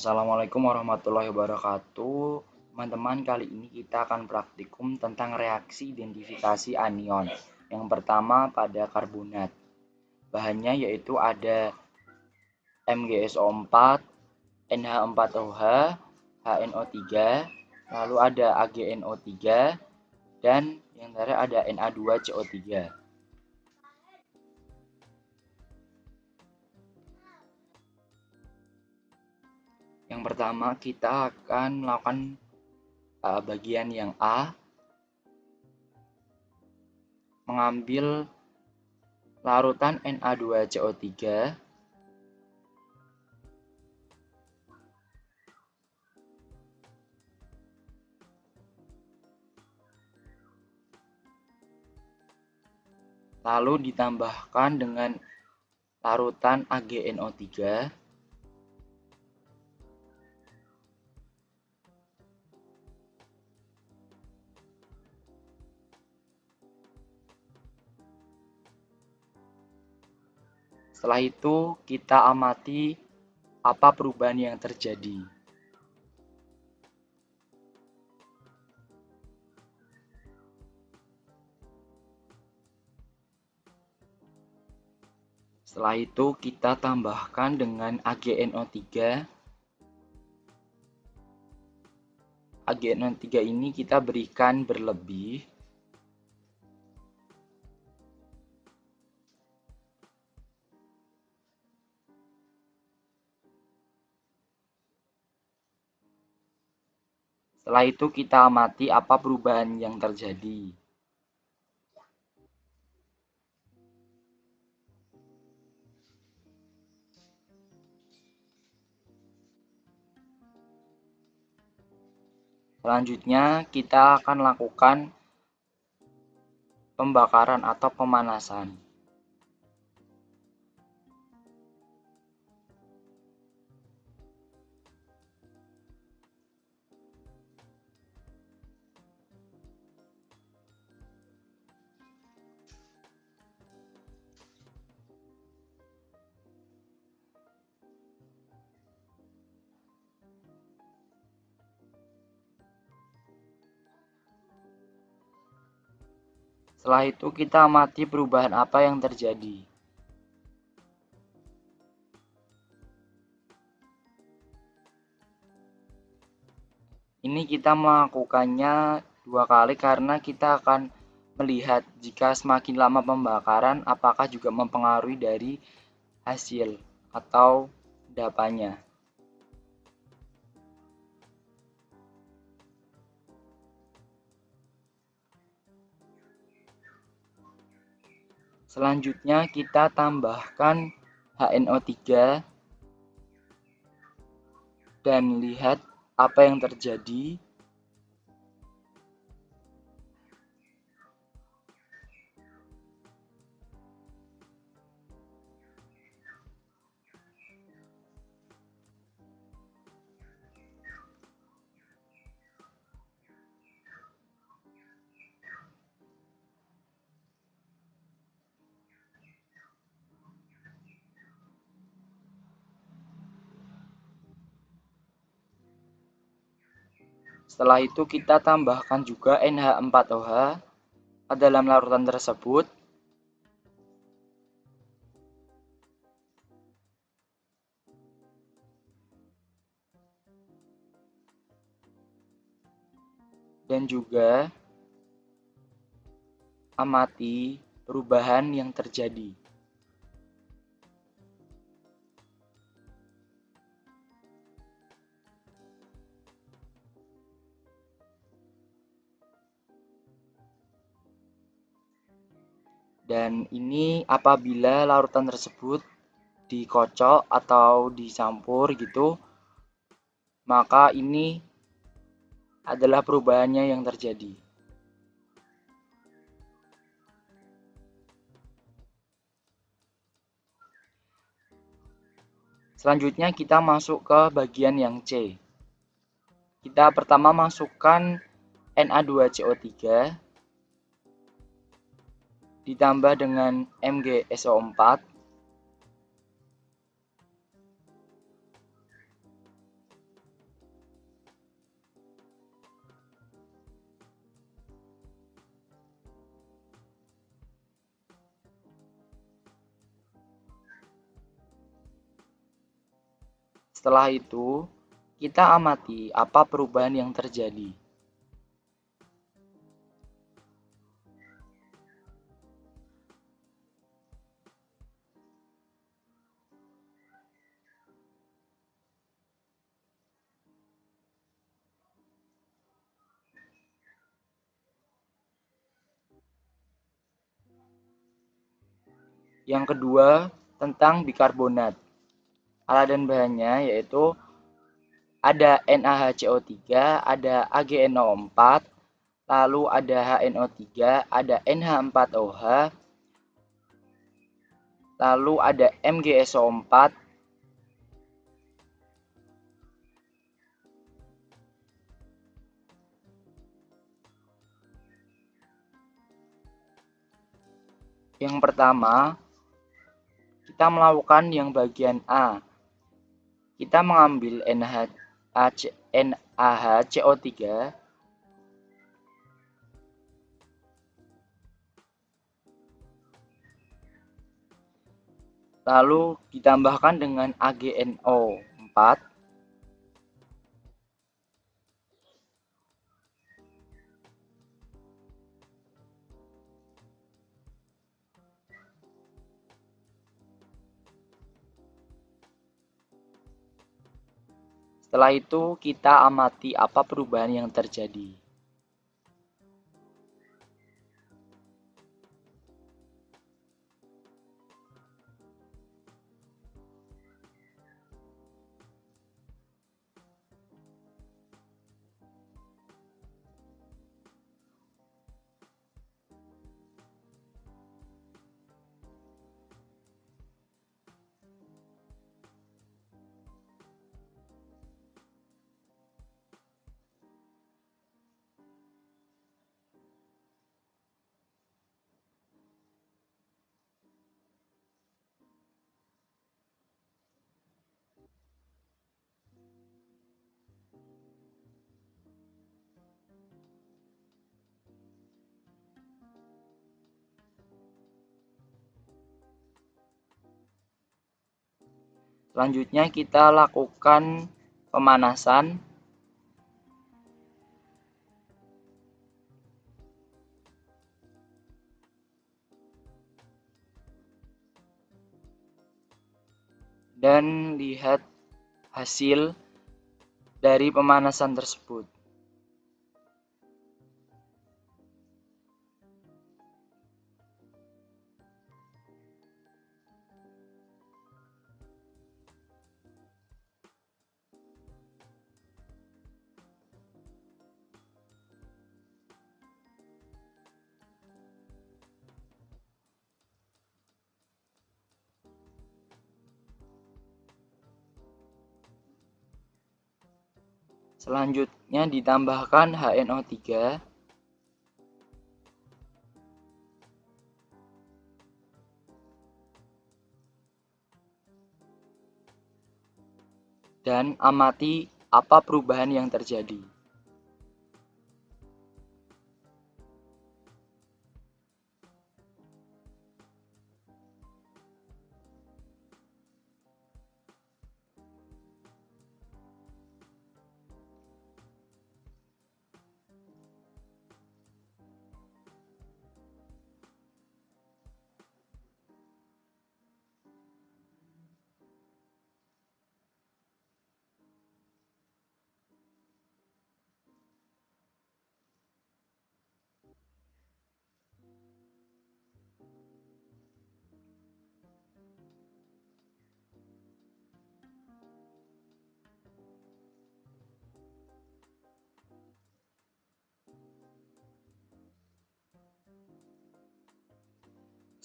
Assalamualaikum warahmatullahi wabarakatuh. Teman-teman, kali ini kita akan praktikum tentang reaksi identifikasi anion. Yang pertama pada karbonat. Bahannya yaitu ada MgSO4, NH4OH, HNO3, lalu ada AgNO3, dan yang terakhir ada Na2CO3. Yang pertama kita akan melakukan bagian yang A, mengambil larutan Na2CO3 lalu ditambahkan dengan larutan AgNO3 Setelah itu kita amati apa perubahan yang terjadi. Setelah itu kita tambahkan dengan AgNO3. AgNO3 ini kita berikan berlebih. Setelah itu kita amati apa perubahan yang terjadi. Selanjutnya kita akan lakukan pembakaran atau pemanasan. Setelah itu kita amati perubahan apa yang terjadi. Ini kita melakukannya 2 kali karena kita akan melihat jika semakin lama pembakaran apakah juga mempengaruhi dari hasil atau dapanya. Selanjutnya kita tambahkan HNO3 dan lihat apa yang terjadi. Setelah itu kita tambahkan juga NH4OH ke dalam larutan tersebut. Dan juga amati perubahan yang terjadi. Dan ini apabila larutan tersebut dikocok atau dicampur gitu, maka ini adalah perubahannya yang terjadi. Selanjutnya kita masuk ke bagian yang C. Kita pertama masukkan Na2CO3 ditambah dengan MgSO4 Setelah itu, kita amati apa perubahan yang terjadi. Yang kedua, tentang bikarbonat. Alat dan bahannya yaitu ada NaHCO3, ada AgNO4, lalu ada HNO3, ada NH4OH, lalu ada MgSO4, yang pertama, kita melakukan yang bagian A. Kita mengambil NaHCO3, lalu ditambahkan dengan AgNO4, setelah itu kita amati apa perubahan yang terjadi. Selanjutnya kita lakukan pemanasan. Dan lihat hasil dari pemanasan tersebut. Selanjutnya ditambahkan HNO3, dan amati apa perubahan yang terjadi.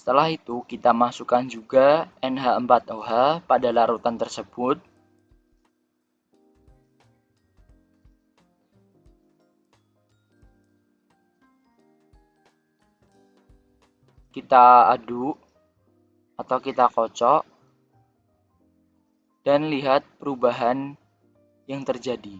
Setelah itu kita masukkan juga NH4OH pada larutan tersebut. Kita aduk atau kita kocok dan lihat perubahan yang terjadi.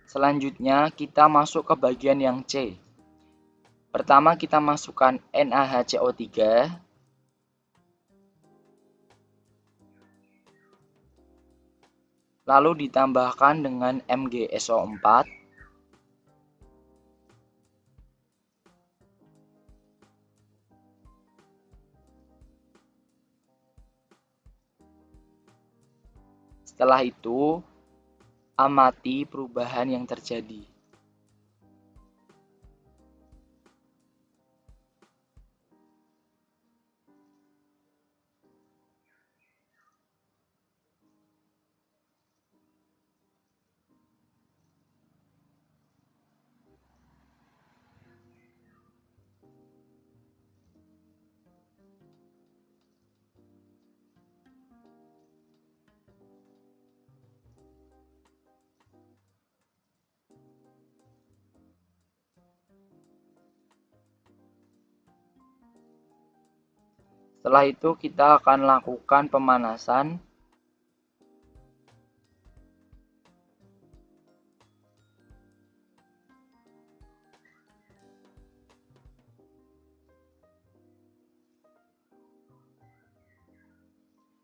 Selanjutnya kita masuk ke bagian yang C. Pertama kita masukkan NaHCO3, lalu ditambahkan dengan MgSO4, setelah itu amati perubahan yang terjadi. Setelah itu kita akan lakukan pemanasan.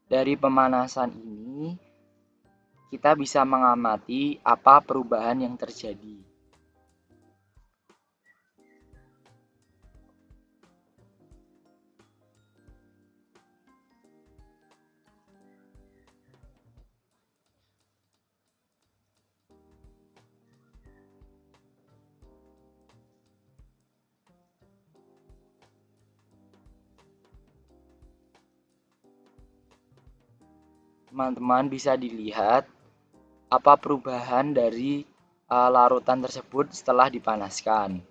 Dari pemanasan ini kita bisa mengamati apa perubahan yang terjadi. Teman-teman bisa dilihat apa perubahan dari larutan tersebut setelah dipanaskan.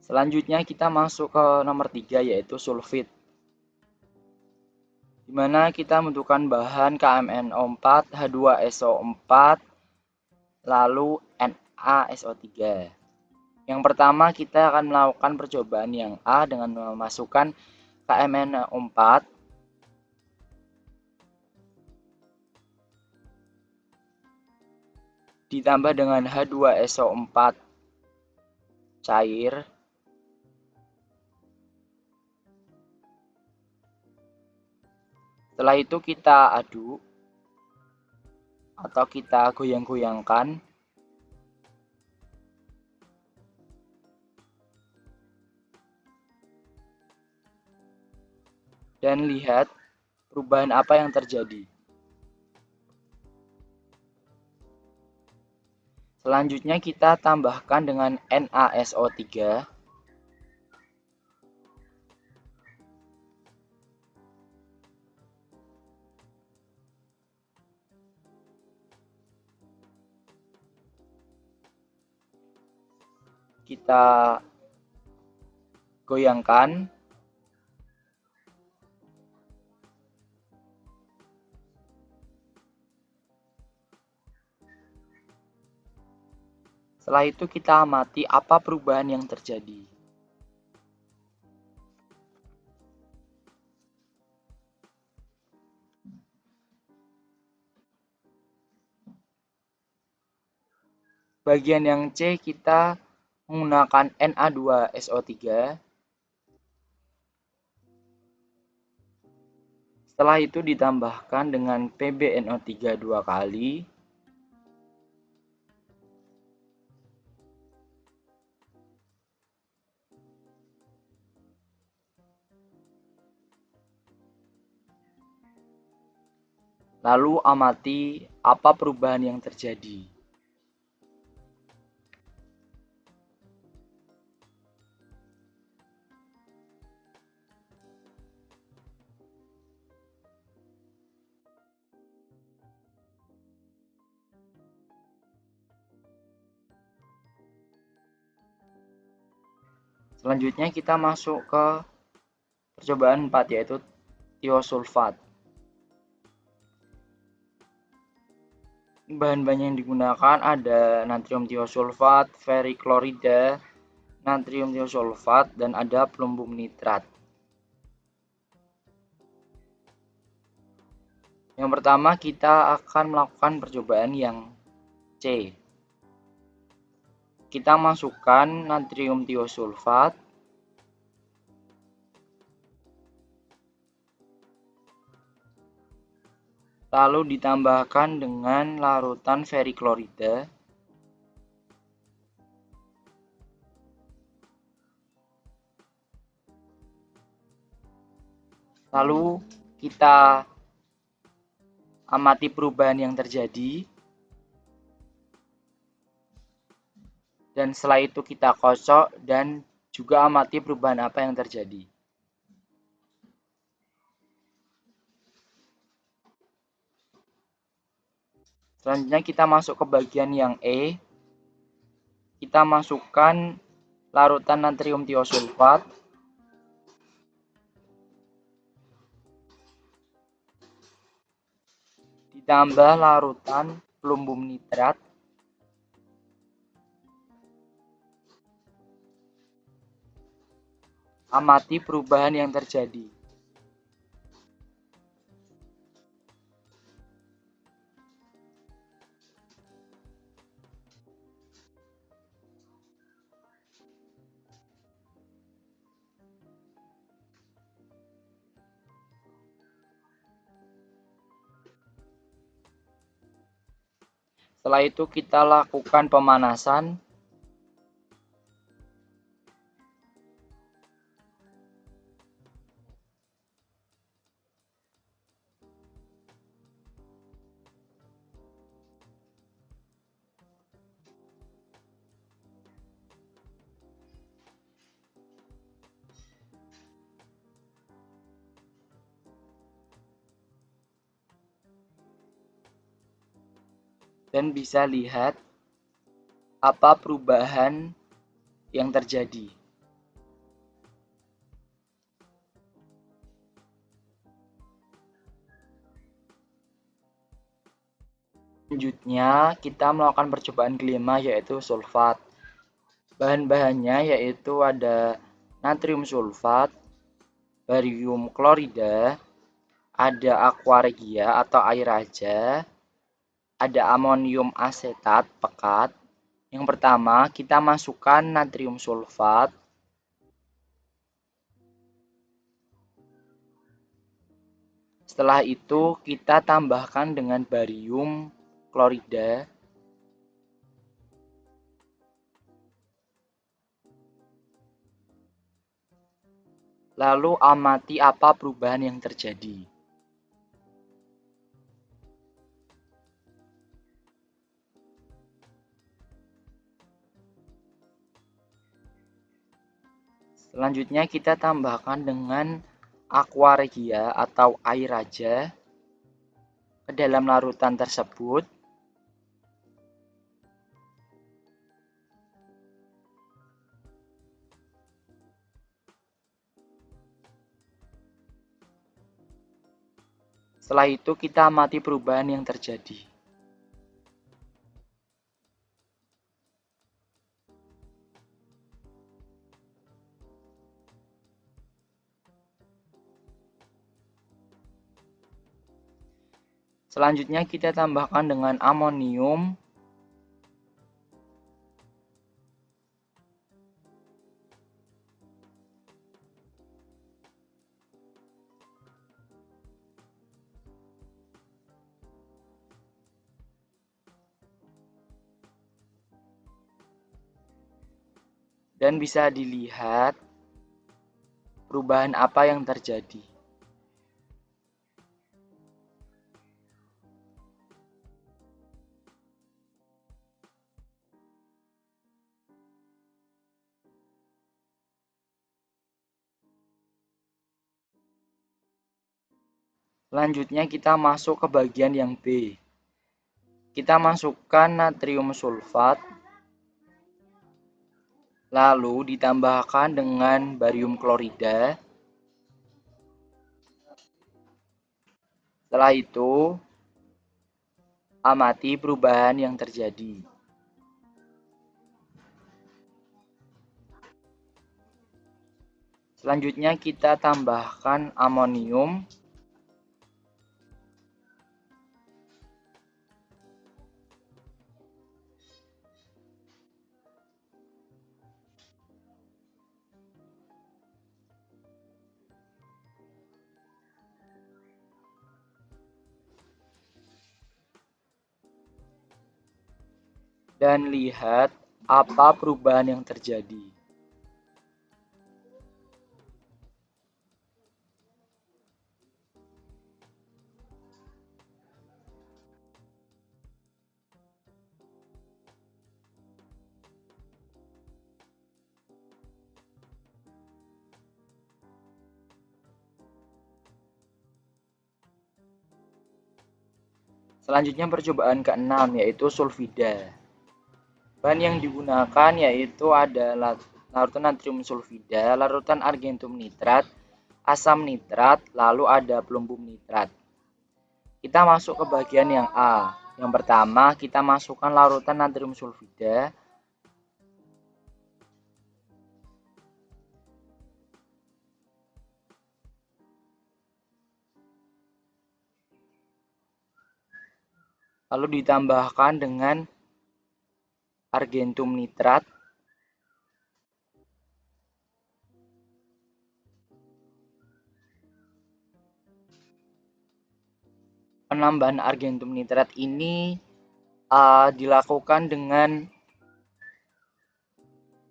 Selanjutnya kita masuk ke nomor 3 yaitu sulfit, di mana kita membutuhkan bahan KMnO4, H2SO4, lalu NaSO3. Yang pertama kita akan melakukan percobaan yang A dengan memasukkan KMnO4 ditambah dengan H2SO4 cair. Setelah itu kita aduk atau kita goyang-goyangkan. Dan lihat perubahan apa yang terjadi. Selanjutnya kita tambahkan dengan NaSO3. Kita goyangkan. Setelah itu kita amati apa perubahan yang terjadi. Bagian yang C kita menggunakan Na2SO3. Setelah itu ditambahkan dengan PbNO3 2 kali. Lalu amati apa perubahan yang terjadi. Selanjutnya kita masuk ke percobaan 4, yaitu tiosulfat. Bahan-bahan yang digunakan ada natrium tiosulfat, ferriklorida, natrium tiosulfat, dan ada plumbum nitrat. Yang pertama kita akan melakukan percobaan yang C. Kita masukkan natrium tiosulfat, lalu ditambahkan dengan larutan ferriklorida, lalu kita amati perubahan yang terjadi, dan setelah itu kita kocok dan juga amati perubahan apa yang terjadi. Selanjutnya kita masuk ke bagian yang E. Kita masukkan larutan natrium tiosulfat, ditambah larutan plumbum nitrat, amati perubahan yang terjadi. Setelah itu kita lakukan pemanasan. Dan bisa lihat apa perubahan yang terjadi. Selanjutnya kita melakukan percobaan kelima, yaitu sulfat. Bahan-bahannya yaitu ada natrium sulfat, barium klorida, ada aqua regia atau air aja, ada amonium asetat pekat. Yang pertama kita masukkan natrium sulfat, setelah itu kita tambahkan dengan barium klorida, lalu amati apa perubahan yang terjadi. Selanjutnya kita tambahkan dengan aqua regia atau air aja ke dalam larutan tersebut. Setelah itu kita amati perubahan yang terjadi. Selanjutnya kita tambahkan dengan amonium, dan bisa dilihat perubahan apa yang terjadi. Selanjutnya kita masuk ke bagian yang B. Kita masukkan natrium sulfat, lalu ditambahkan dengan barium klorida. Setelah itu, amati perubahan yang terjadi. Selanjutnya kita tambahkan amonium. Dan lihat apa perubahan yang terjadi. Selanjutnya percobaan ke-6 yaitu sulfida. Bahan yang digunakan yaitu adalah larutan natrium sulfida, larutan argentum nitrat, asam nitrat, lalu ada pelumbum nitrat. Kita masuk ke bagian yang A. Yang pertama kita masukkan larutan natrium sulfida. Lalu ditambahkan dengan argentum nitrat. Penambahan argentum nitrat ini dilakukan dengan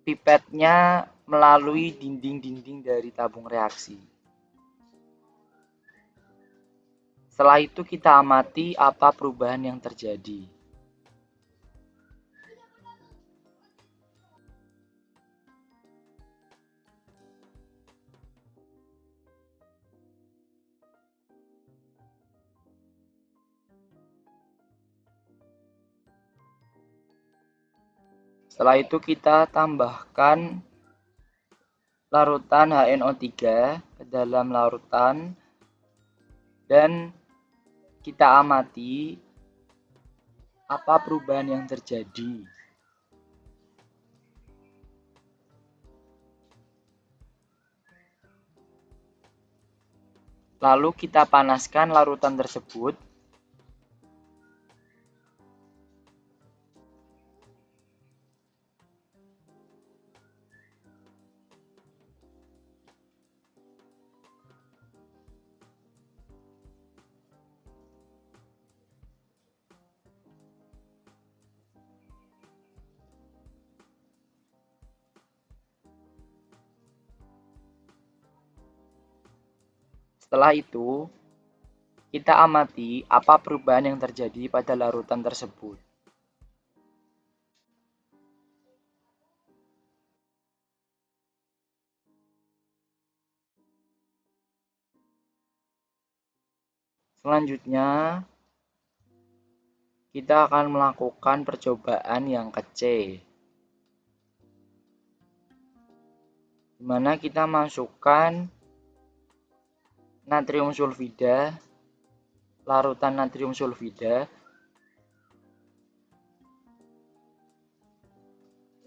pipetnya melalui dinding-dinding dari tabung reaksi. Setelah itu kita amati apa perubahan yang terjadi. Setelah itu kita tambahkan larutan HNO3 ke dalam larutan dan kita amati apa perubahan yang terjadi. Lalu kita panaskan larutan tersebut. Setelah itu, kita amati apa perubahan yang terjadi pada larutan tersebut. Selanjutnya, kita akan melakukan percobaan yang ke C, di mana kita masukkan natrium sulfida, larutan natrium sulfida,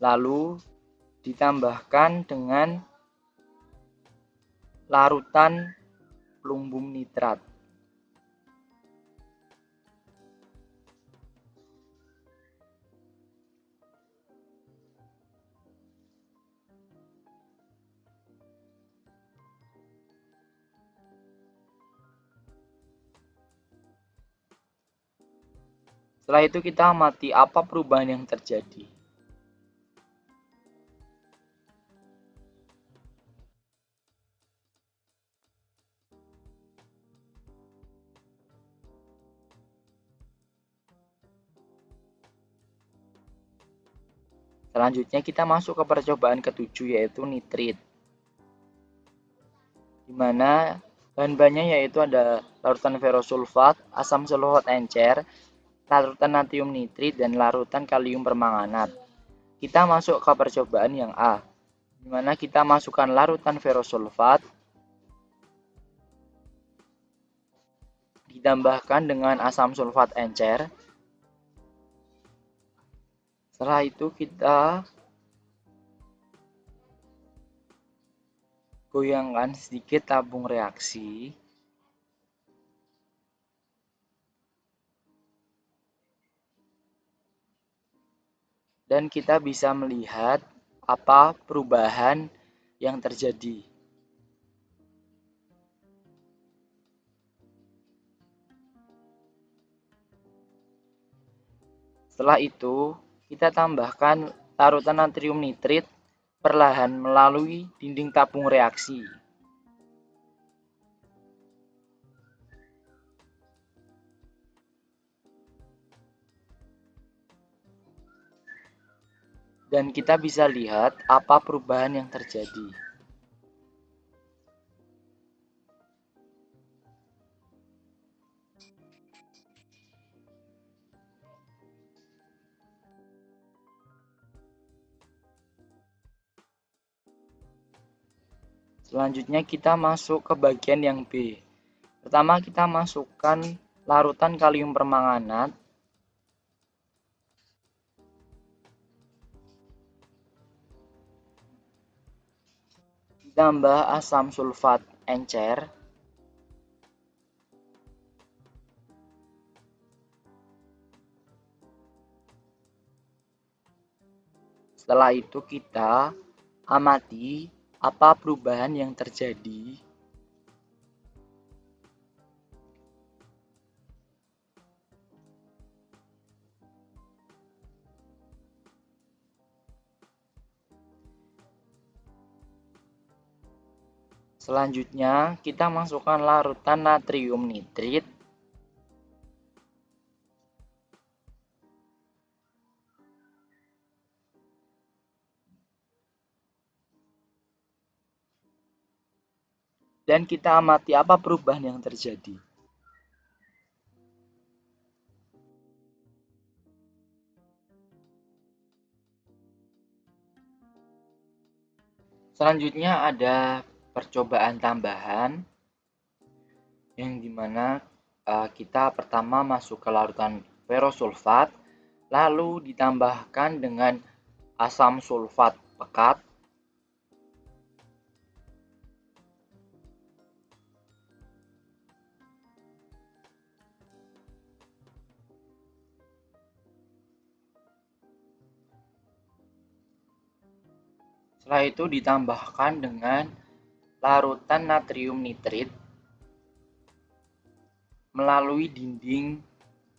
lalu ditambahkan dengan larutan pelumbum nitrat. Setelah itu kita amati apa perubahan yang terjadi. Selanjutnya kita masuk ke percobaan ke-7 yaitu nitrit. Di mana bahan-bahannya yaitu ada larutan ferrosulfat, asam sulfat encer, larutan natrium nitrit, dan larutan kalium permanganat. Kita masuk ke percobaan yang A. di mana kita masukkan larutan ferosulfat, ditambahkan dengan asam sulfat encer. Setelah itu kita goyangkan sedikit tabung reaksi. Dan kita bisa melihat apa perubahan yang terjadi. Setelah itu, kita tambahkan larutan natrium nitrit perlahan melalui dinding tabung reaksi. Dan kita bisa lihat apa perubahan yang terjadi. Selanjutnya kita masuk ke bagian yang B. Pertama kita masukkan larutan kalium permanganat, ditambah asam sulfat encer, setelah itu kita amati apa perubahan yang terjadi. Selanjutnya kita masukkan larutan natrium nitrit, dan kita amati apa perubahan yang terjadi. Selanjutnya ada percobaan tambahan yang dimana kita pertama masuk ke larutan ferosulfat, lalu ditambahkan dengan asam sulfat pekat, setelah itu ditambahkan dengan larutan natrium nitrit melalui dinding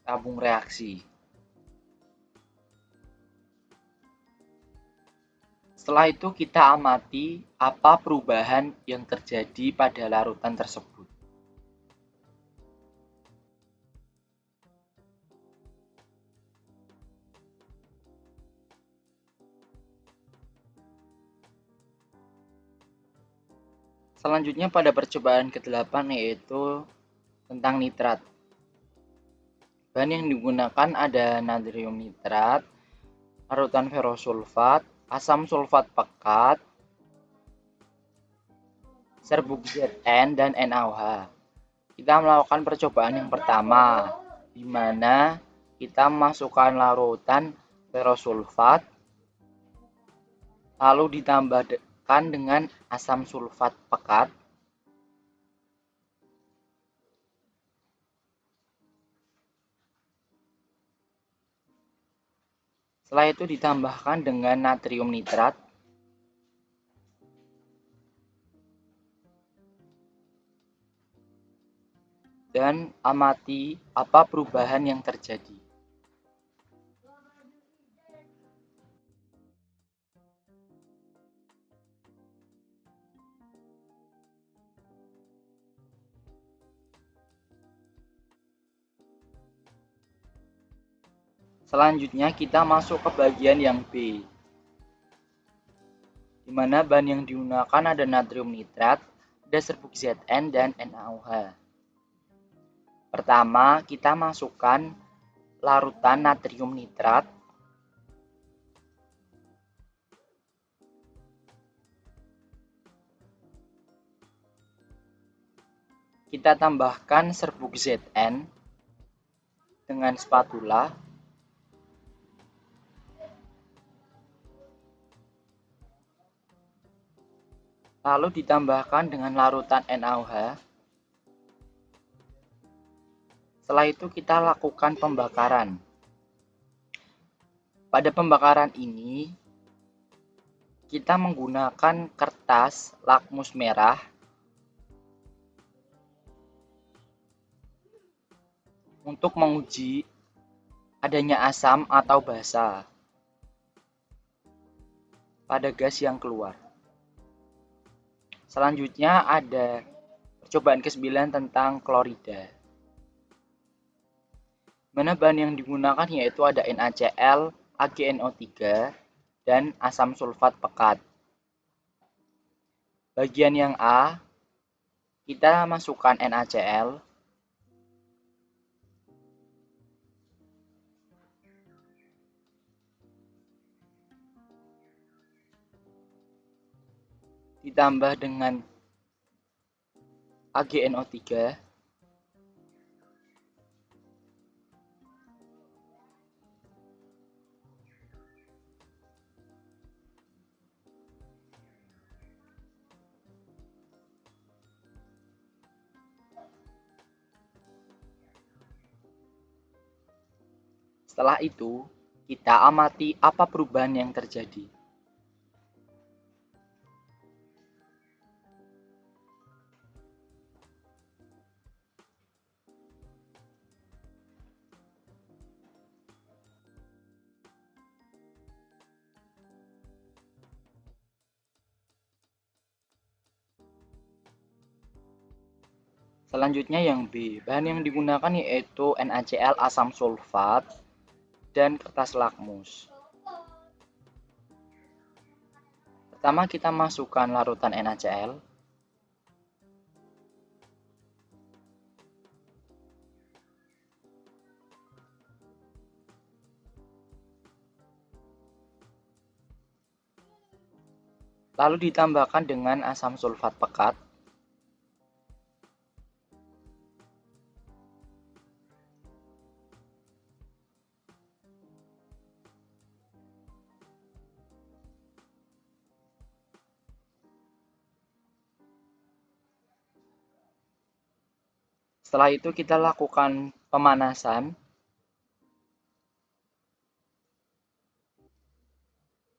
tabung reaksi. Setelah itu kita amati apa perubahan yang terjadi pada larutan tersebut. Selanjutnya pada percobaan ke-8 yaitu tentang nitrat. Bahan yang digunakan ada natrium nitrat, larutan ferosulfat, asam sulfat pekat, serbuk Zn, dan NaOH. Kita melakukan percobaan yang pertama, di mana kita memasukkan larutan ferosulfat, lalu ditambahkan dengan asam sulfat pekat, setelah itu ditambahkan dengan natrium nitrat, dan amati apa perubahan yang terjadi. Selanjutnya kita masuk ke bagian yang B, di mana bahan yang digunakan ada natrium nitrat, ada serbuk Zn, dan NaOH. Pertama, kita masukkan larutan natrium nitrat, Kita tambahkan serbuk Zn dengan spatula. Lalu ditambahkan dengan larutan NaOH. Setelah itu kita lakukan pembakaran. Pada pembakaran ini, kita menggunakan kertas lakmus merah untuk menguji adanya asam atau basa pada gas yang keluar. Selanjutnya ada percobaan ke-9 tentang klorida. Mana bahan yang digunakan yaitu ada NaCl, AgNO3, dan asam sulfat pekat. Bagian yang A, kita masukkan NaCl, ditambah dengan AgNO3, setelah itu kita amati apa perubahan yang terjadi. Selanjutnya yang B, bahan yang digunakan yaitu NaCl asam sulfat dan kertas lakmus. Pertama kita masukkan larutan NaCl. Lalu ditambahkan dengan asam sulfat pekat. Setelah itu kita lakukan pemanasan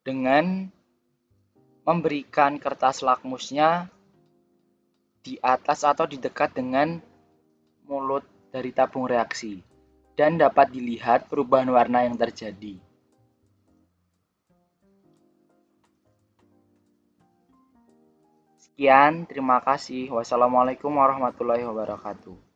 dengan memberikan kertas lakmusnya di atas atau di dekat dengan mulut dari tabung reaksi dan dapat dilihat perubahan warna yang terjadi. Sekian, terima kasih. Wassalamualaikum warahmatullahi wabarakatuh.